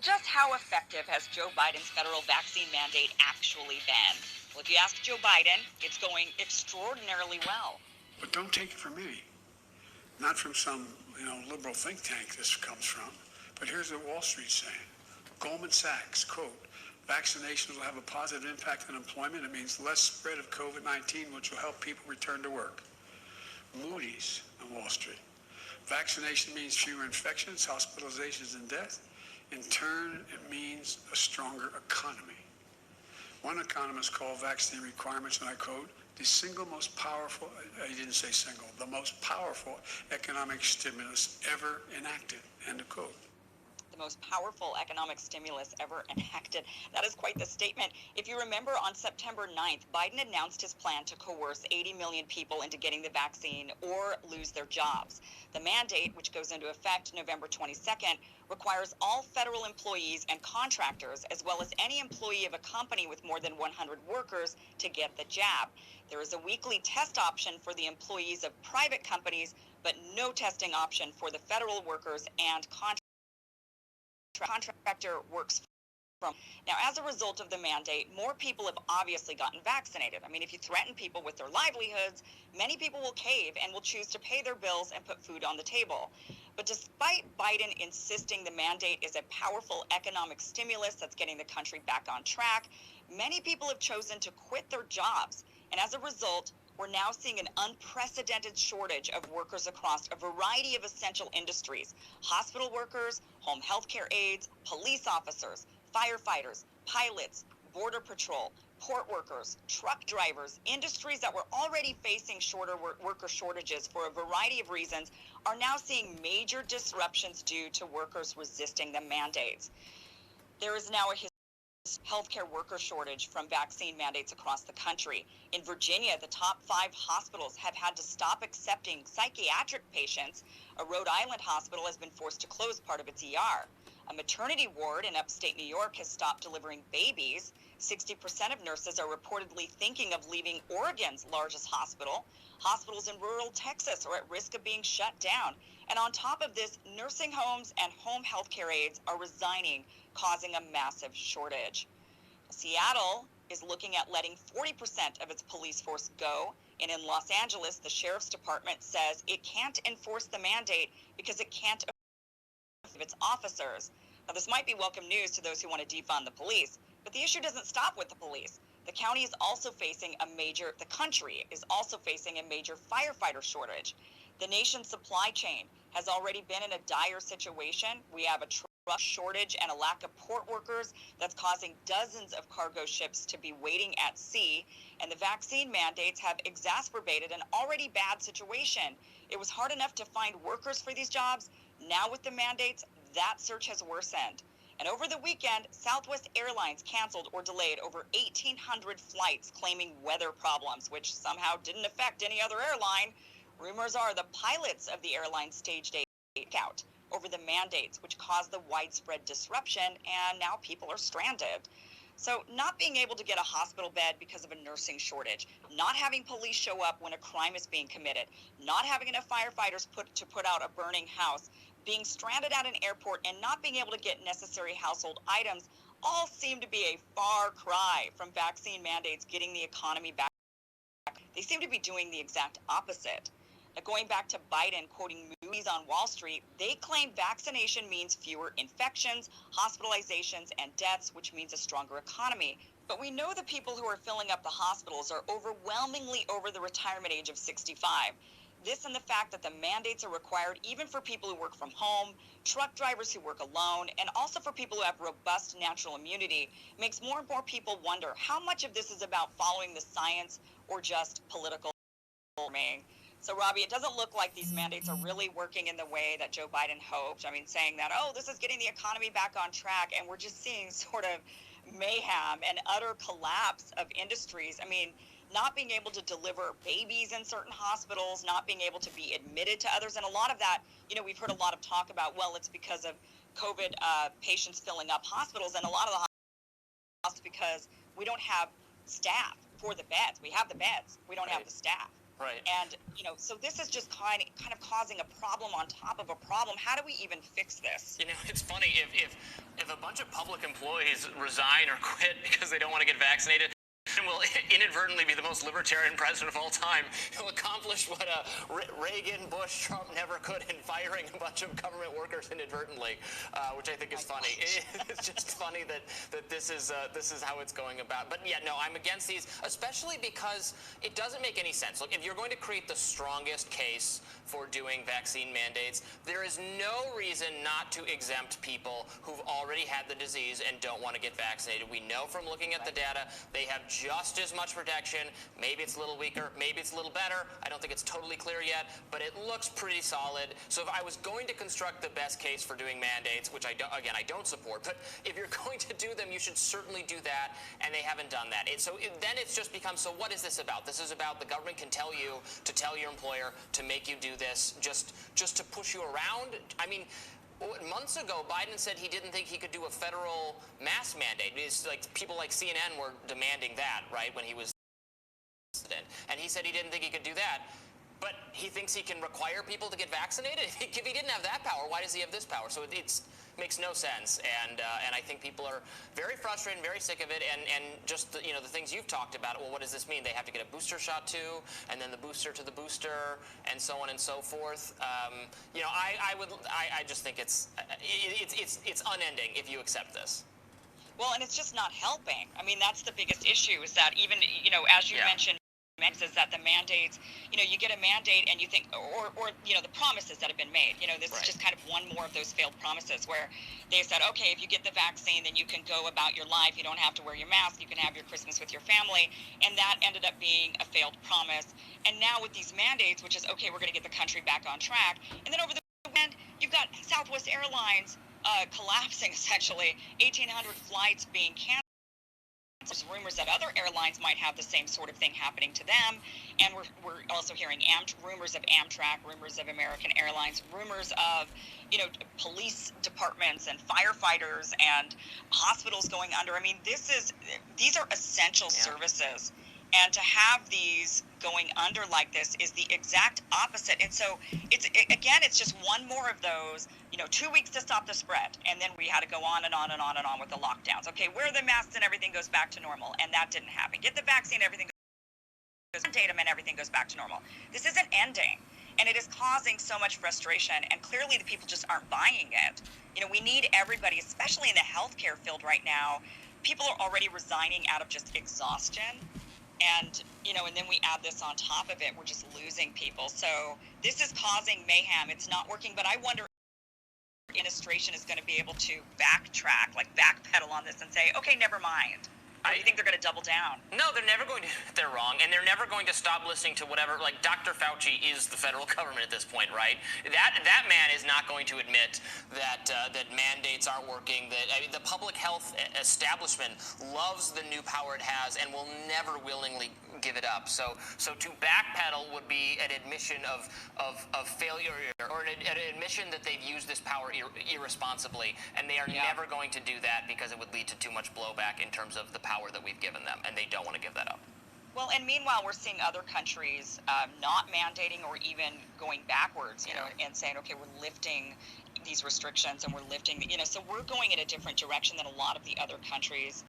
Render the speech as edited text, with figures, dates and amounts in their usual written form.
Just how effective has Joe Biden's federal vaccine mandate actually been? Well, if you ask Joe Biden, it's going extraordinarily well. But don't take it from me, not from some liberal think tank this comes from, but here's what Wall Street's saying. Goldman Sachs, quote, vaccinations will have a positive impact on employment. It means less spread of COVID-19, which will help people return to work. Moody's on Wall Street. Vaccination means fewer infections, hospitalizations, and death. In turn, it means a stronger economy. One economist called vaccine requirements, and I quote, the single most powerful, he didn't say single, the most powerful economic stimulus ever enacted, end of quote. The most powerful economic stimulus ever enacted. That is quite the statement. If you remember, on September 9th, Biden announced his plan to coerce 80 million people into getting the vaccine or lose their jobs. The mandate, which goes into effect November 22nd, requires all federal employees and contractors, as well as any employee of a company with more than 100 workers, to get the jab. There is a weekly test option for the employees of private companies, but no testing option for the federal workers and contractor works from. Now, as a result of the mandate, more people have obviously gotten vaccinated. I mean, if you threaten people with their livelihoods, many people will cave and will choose to pay their bills and put food on the table. But despite Biden insisting the mandate is a powerful economic stimulus that's getting the country back on track, many people have chosen to quit their jobs. And as a result, we're now seeing an unprecedented shortage of workers across a variety of essential industries: hospital workers, home health care aides, police officers, firefighters, pilots, border patrol, port workers, truck drivers. Industries that were already facing worker shortages for a variety of reasons are now seeing major disruptions due to workers resisting the mandates. There is now a healthcare worker shortage from vaccine mandates across the country. In Virginia, the top 5 hospitals have had to stop accepting psychiatric patients. A Rhode Island hospital has been forced to close part of its ER. A maternity ward in upstate New York has stopped delivering babies. 60% of nurses are reportedly thinking of leaving Oregon's largest hospital. Hospitals in rural Texas are at risk of being shut down. And on top of this, nursing homes and home health care aides are resigning, causing a massive shortage. Seattle is looking at letting 40% of its police force go. And in Los Angeles, the sheriff's department says it can't enforce the mandate because it can't afford its officers. Now, this might be welcome news to those who want to defund the police, but the issue doesn't stop with the police. The country is also facing a major firefighter shortage. The nation's supply chain has already been in a dire situation. We have a truck shortage and a lack of port workers that's causing dozens of cargo ships to be waiting at sea. And the vaccine mandates have exacerbated an already bad situation. It was hard enough to find workers for these jobs. Now with the mandates, that search has worsened. And over the weekend, Southwest Airlines canceled or delayed over 1,800 flights, claiming weather problems, which somehow didn't affect any other airline. Rumors are the pilots of the airline staged a breakout over the mandates, which caused the widespread disruption, and now people are stranded. So not being able to get a hospital bed because of a nursing shortage, not having police show up when a crime is being committed, not having enough firefighters put out a burning house, being stranded at an airport, and not being able to get necessary household items all seem to be a far cry from vaccine mandates getting the economy back. They seem to be doing the exact opposite. Now, going back to Biden quoting Moody's on Wall Street, they claim vaccination means fewer infections, hospitalizations, and deaths, which means a stronger economy. But we know the people who are filling up the hospitals are overwhelmingly over the retirement age of 65. This and the fact that the mandates are required even for people who work from home, truck drivers who work alone, and also for people who have robust natural immunity makes more and more people wonder how much of this is about following the science or just political warming. So, Robbie, it doesn't look like these mandates are really working in the way that Joe Biden hoped. I mean, saying that, oh, this is getting the economy back on track, and we're just seeing sort of mayhem and utter collapse of industries. I mean, not being able to deliver babies in certain hospitals, not being able to be admitted to others. And a lot of that, we've heard a lot of talk about, well, it's because of COVID patients filling up hospitals, and a lot of the hospitals because we don't have staff for the beds. We have the beds. We don't have the staff. Right. And, so this is just kind of causing a problem on top of a problem. How do we even fix this? It's funny, if a bunch of public employees resign or quit because they don't want to get vaccinated, will inadvertently be the most libertarian president of all time. He'll accomplish what Reagan, Bush, Trump never could in firing a bunch of government workers inadvertently, which I think is funny. It's just funny that this is how it's going about. But yeah, no, I'm against these, especially because it doesn't make any sense. Look, if you're going to create the strongest case for doing vaccine mandates, there is no reason not to exempt people who've already had the disease and don't want to get vaccinated. We know from looking at the data, they have just as much protection. Maybe it's a little weaker, maybe it's a little better. I don't think it's totally clear yet, but it looks pretty solid. So if I was going to construct the best case for doing mandates, which I don't support, but if you're going to do them, you should certainly do that, and they haven't done that. Then it's just become, so what is this about? This is about the government can tell you to tell your employer to make you do this just to push you around. I mean, months ago, Biden said he didn't think he could do a federal mask mandate. It's like people like CNN were demanding that, right, when he was president. And he said he didn't think he could do that. But he thinks he can require people to get vaccinated? If he didn't have that power, why does he have this power? So it makes no sense. And I think people are very frustrated and very sick of it. And just the things you've talked about. Well, what does this mean? They have to get a booster shot too, and then the booster to the booster, and so on and so forth. I just think it's unending if you accept this. Well, and it's just not helping. I mean, that's the biggest issue, is that even, as you mentioned, is that the mandates, you get a mandate and you think, or the promises that have been made, this is just kind of one more of those failed promises where they said, okay, if you get the vaccine, then you can go about your life. You don't have to wear your mask. You can have your Christmas with your family. And that ended up being a failed promise. And now with these mandates, which is, okay, we're going to get the country back on track. And then over the weekend, you've got Southwest Airlines collapsing, essentially, 1,800 flights being canceled. There's rumors that other airlines might have the same sort of thing happening to them, and we're also hearing rumors of Amtrak, rumors of American Airlines, rumors of police departments and firefighters and hospitals going under. I mean, these are essential services, and to have these going under like this is the exact opposite. And so it's just one more of those, 2 weeks to stop the spread. And then we had to go on and on and on and on with the lockdowns. Okay, wear the masks and everything goes back to normal. And that didn't happen. Get the vaccine, everything goes back to normal. And everything goes back to normal. This isn't ending. And it is causing so much frustration. And clearly the people just aren't buying it. We need everybody, especially in the healthcare field right now. People are already resigning out of just exhaustion. And, and then we add this on top of it. We're just losing people. So this is causing mayhem. It's not working. But I wonder if the administration is going to be able to backpedal on this and say, okay, never mind. Or do you think they're going to double down? No, they're never going to. They're wrong, and they're never going to stop listening to whatever. Like Dr. Fauci is the federal government at this point, right? That man is not going to admit that mandates aren't working. The public health establishment loves the new power it has and will never willingly give it up. So to backpedal would be an admission of failure, or an admission that they've used this power irresponsibly, and they are never going to do that because it would lead to too much blowback in terms of the power that we've given them, and they don't want to give that up. Well, and meanwhile, we're seeing other countries not mandating or even going backwards, and saying, okay, we're lifting these restrictions and we're lifting, so we're going in a different direction than a lot of the other countries